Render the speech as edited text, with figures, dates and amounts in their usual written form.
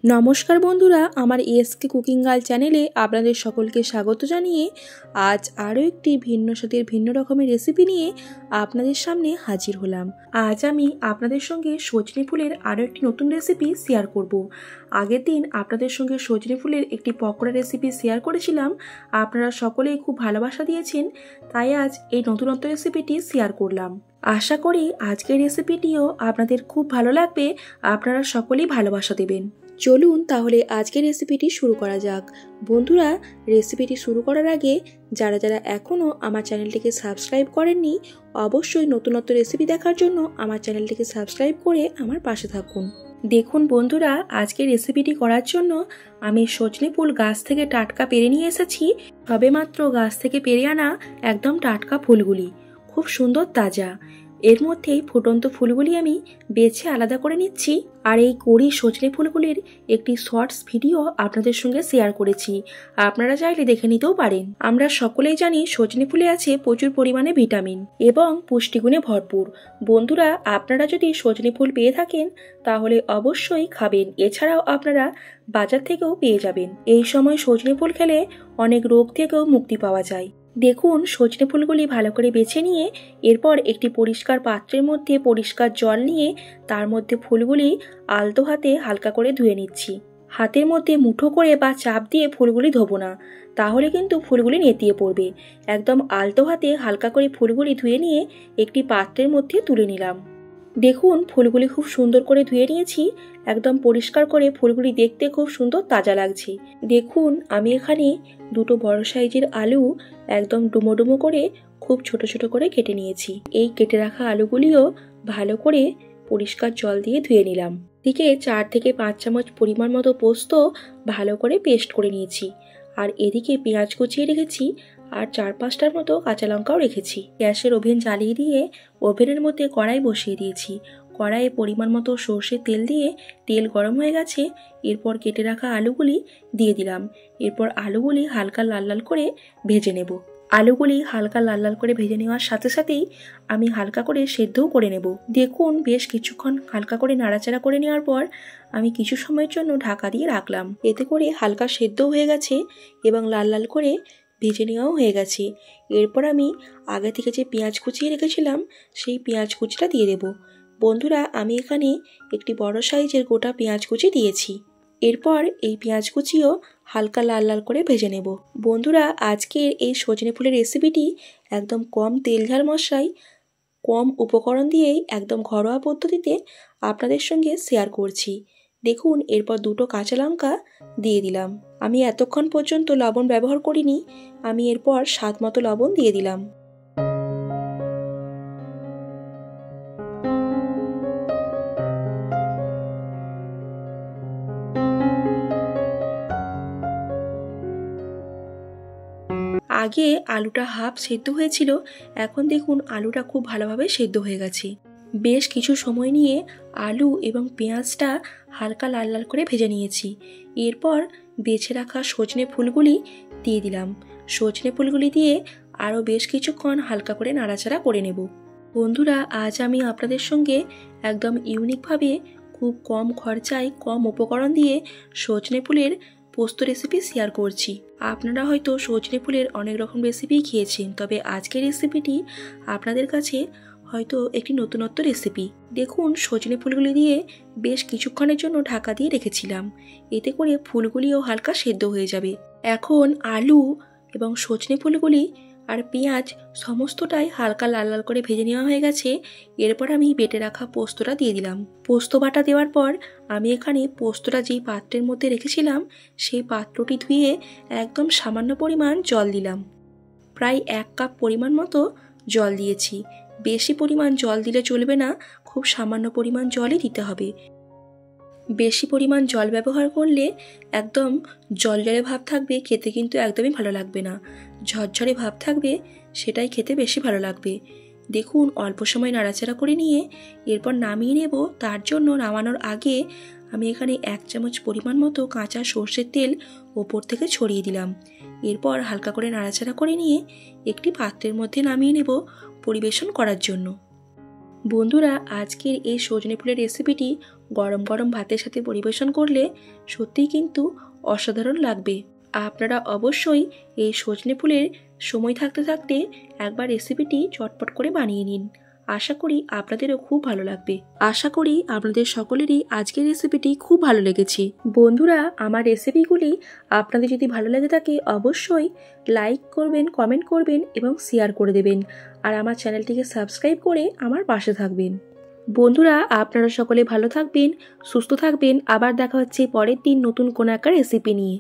নমস্কার বন্ধুরা, আমার এসকে কুকিং গার্ল চ্যানেলে আপনাদের সকলকে স্বাগত জানিয়ে আজ আরও একটি ভিন্ন স্বাদের ভিন্ন রকমের রেসিপি নিয়ে আপনাদের সামনে হাজির হলাম। আজ আমি আপনাদের সঙ্গে সজনে ফুলের আরও একটি নতুন রেসিপি শেয়ার করব। আগের দিন আপনাদের সঙ্গে সজনে ফুলের একটি পকোড়া রেসিপি শেয়ার করেছিলাম। আপনারা সকলেই খুব ভালোবাসা দিয়েছেন, তাই আজ এই নতুনত্ব রেসিপিটি শেয়ার করলাম। আশা করি আজকের রেসিপিটিও আপনাদের খুব ভালো লাগবে, আপনারা সকলেই ভালোবাসা দেবেন। চলুন তাহলে আজকের রেসিপিটি শুরু করা যাক। বন্ধুরা, রেসিপিটি শুরু করার আগে যারা যারা এখনও আমার চ্যানেলটিকে সাবস্ক্রাইব করেননি, অবশ্যই নতুনত্ব রেসিপি দেখার জন্য আমার চ্যানেলটিকে সাবস্ক্রাইব করে আমার পাশে থাকুন। দেখুন বন্ধুরা, আজকের রেসিপিটি করার জন্য আমি সজনে ফুল গাছ থেকে টাটকা পেরে নিয়ে এসেছি। সবেমাত্র গাছ থেকে পেরে আনা একদম টাটকা ফুলগুলি, খুব সুন্দর তাজা। এর মধ্যেই ফুটন্ত ফুলগুলি আমি বেছে আলাদা করে নিচ্ছি। আর এই কড়ি সজনে ফুলগুলির একটি শর্টস ভিডিও আপনাদের সঙ্গে শেয়ার করেছি, আপনারা চাইলে দেখে নিতেও পারেন। আমরা সকলেই জানি সজনে ফুলে আছে প্রচুর পরিমাণে ভিটামিন এবং পুষ্টিগুণে ভরপুর। বন্ধুরা, আপনারা যদি সজনে ফুল পেয়ে থাকেন তাহলে অবশ্যই খাবেন। এছাড়াও আপনারা বাজার থেকেও পেয়ে যাবেন। এই সময় সজনে ফুল খেলে অনেক রোগ থেকেও মুক্তি পাওয়া যায়। দেখুন, সজনে ফুলগুলি ভালো করে বেছে নিয়ে এরপর একটি পরিষ্কার পাত্রের মধ্যে পরিষ্কার জল নিয়ে তার মধ্যে ফুলগুলি আলতো হাতে হালকা করে ধুয়ে নিচ্ছি। হাতের মধ্যে মুঠো করে বা চাপ দিয়ে ফুলগুলি ধোবো না, তাহলে কিন্তু ফুলগুলি নেতিয়ে পড়বে। একদম আলতো হাতে হালকা করে ফুলগুলি ধুয়ে নিয়ে একটি পাত্রের মধ্যে তুলে নিলাম। দেখুন, ফুলগুলি খুব সুন্দর করে ধুয়ে নিয়েছি। একদম পরিষ্কার করে ফুলগুলি দেখতে খুব সুন্দর তাজা লাগছে। দেখুন, আমি এখানে দুটো বড় সাইজের আলু একদম ডুমো ডুমো করে খুব ছোট ছোট করে কেটে নিয়েছি। এই কেটে রাখা আলুগুলিও ভালো করে পরিষ্কার জল দিয়ে ধুয়ে নিলাম। দিকে 4 থেকে 5 চামচ পরিমাণ মতো পোস্ত ভালো করে পেস্ট করে নিয়েছি। আর এদিকে পেঁয়াজ কুচিয়ে রেখেছি আর 4-5টার মতো কাঁচা লঙ্কাও রেখেছি। গ্যাসের ওভেন জ্বালিয়ে দিয়ে ওভেনের মধ্যে কড়াই বসিয়ে দিয়েছি। কড়াইয়ে পরিমাণ মতো সর্ষের তেল দিয়ে তেল গরম হয়ে গেছে। এরপর কেটে রাখা আলুগুলি দিয়ে দিলাম। এরপর আলুগুলি হালকা লাল লাল করে ভেজে নেব। আলুগুলি হালকা লাল লাল করে ভেজে নেওয়ার সাথে সাথেই আমি হালকা করে সেদ্ধও করে নেব। দেখুন, বেশ কিছুক্ষণ হালকা করে নাড়াচাড়া করে নেওয়ার পর আমি কিছু সময়ের জন্য ঢাকা দিয়ে রাখলাম। এতে করে হালকা সেদ্ধও হয়ে গেছে এবং লাল লাল করে ভেজে নেওয়াও হয়ে গেছে। এরপর আমি আগে থেকে যে পেঁয়াজ কুচিয়ে রেখেছিলাম সেই পেঁয়াজ কুচিটা দিয়ে দেব। বন্ধুরা, আমি এখানে একটি বড় সাইজের গোটা পেঁয়াজ কুচি দিয়েছি। এরপর এই পেঁয়াজ কুচিও হালকা লাল লাল করে ভেজে নেব। বন্ধুরা, আজকের এই সজনে ফুলের রেসিপিটি একদম কম তেল ঝাল মশলায় কম উপকরণ দিয়েই একদম ঘরোয়া পদ্ধতিতে আপনাদের সঙ্গে শেয়ার করছি। দেখুন, এরপর দুটো কাঁচা লঙ্কা দিয়ে দিলাম। আমি এতক্ষণ পর্যন্ত লবণ ব্যবহার করিনি, আমি এরপর স্বাদ মতো লবণ দিয়ে দিলাম। আগে আলুটা হাফ সেদ্ধ হয়েছিল, এখন দেখুন আলুটা খুব ভালোভাবে সেদ্ধ হয়ে গেছে। বেশ কিছু সময় নিয়ে আলু এবং পেঁয়াজটা হালকা লাল লাল করে ভেজে নিয়েছি। এরপর বেছে রাখা সজনে ফুলগুলি দিয়ে দিলাম। সজনে ফুলগুলি দিয়ে আরও বেশ কিছুক্ষণ হালকা করে নাড়াচাড়া করে নেব। বন্ধুরা, আজ আমি আপনাদের সঙ্গে একদম ইউনিকভাবে খুব কম খরচায় কম উপকরণ দিয়ে সজনে ফুলের পোস্ত রেসিপি শেয়ার করছি। আপনারা হয়তো সজনে ফুলের অনেক রকম রেসিপি খেয়েছেন, তবে আজকের রেসিপিটি আপনাদের কাছে হয়তো একটি নতুনত্ব রেসিপি। দেখুন, সজনে ফুলগুলি দিয়ে বেশ কিছুক্ষণের জন্য ঢাকা দিয়ে রেখেছিলাম। এতে করে ফুলগুলিও হালকা সেদ্ধ হয়ে যাবে। এখন আলু এবং সজনে ফুলগুলি আর পেঁয়াজ সমস্তটাই হালকা লাল লাল করে ভেজে নেওয়া হয়ে গেছে। এরপর আমি বেটে রাখা পোস্তটা দিয়ে দিলাম। পোস্ত বাটা দেওয়ার পর আমি এখানে পোস্তটা যেই পাত্রের মধ্যে রেখেছিলাম সেই পাত্রটি ধুয়ে একদম সামান্য পরিমাণ জল দিলাম। প্রায় 1 কাপ পরিমাণ মতো জল দিয়েছি। বেশি পরিমাণ জল দিলে চলবে না, খুব সামান্য পরিমাণ জলই দিতে হবে। বেশি পরিমাণ জল ব্যবহার করলে একদম জলজলে ভাব থাকবে, খেতে কিন্তু একদমই ভালো লাগবে না। ঝরঝরে ভাব থাকবে, সেটাই খেতে বেশি ভালো লাগবে। দেখুন, অল্প সময় নাড়াচাড়া করে নিয়ে এরপর নামিয়ে নেব। তার জন্য নামানোর আগে আমি এখানে 1 চামচ পরিমাণ মতো কাঁচা সর্ষের তেল ওপর থেকে ছড়িয়ে দিলাম। এরপর হালকা করে নাড়াচাড়া করে নিয়ে একটি পাত্রের মধ্যে নামিয়ে নেব পরিবেশন করার জন্য। বন্ধুরা, আজকের এই সজনে ফুলের রেসিপিটি গরম গরম ভাতের সাথে পরিবেশন করলে সত্যিই কিন্তু অসাধারণ লাগবে। আপনারা অবশ্যই এই সজনে ফুলের সময় থাকতে থাকতে একবার রেসিপিটি চটপট করে বানিয়ে নিন। আশা করি আপনাদেরও খুব ভালো লাগবে। আশা করি আপনাদের সকলেরই আজকের রেসিপিটি খুব ভালো লেগেছে। বন্ধুরা, আমার রেসিপিগুলি আপনাদের যদি ভালো লেগে থাকে অবশ্যই লাইক করবেন, কমেন্ট করবেন এবং শেয়ার করে দেবেন। আর আমার চ্যানেলটিকে সাবস্ক্রাইব করে আমার পাশে থাকবেন। বন্ধুরা, আপনারা সকলে ভালো থাকবেন, সুস্থ থাকবেন। আবার দেখা হচ্ছে পরের দিন নতুন কোনো একটা রেসিপি নিয়ে।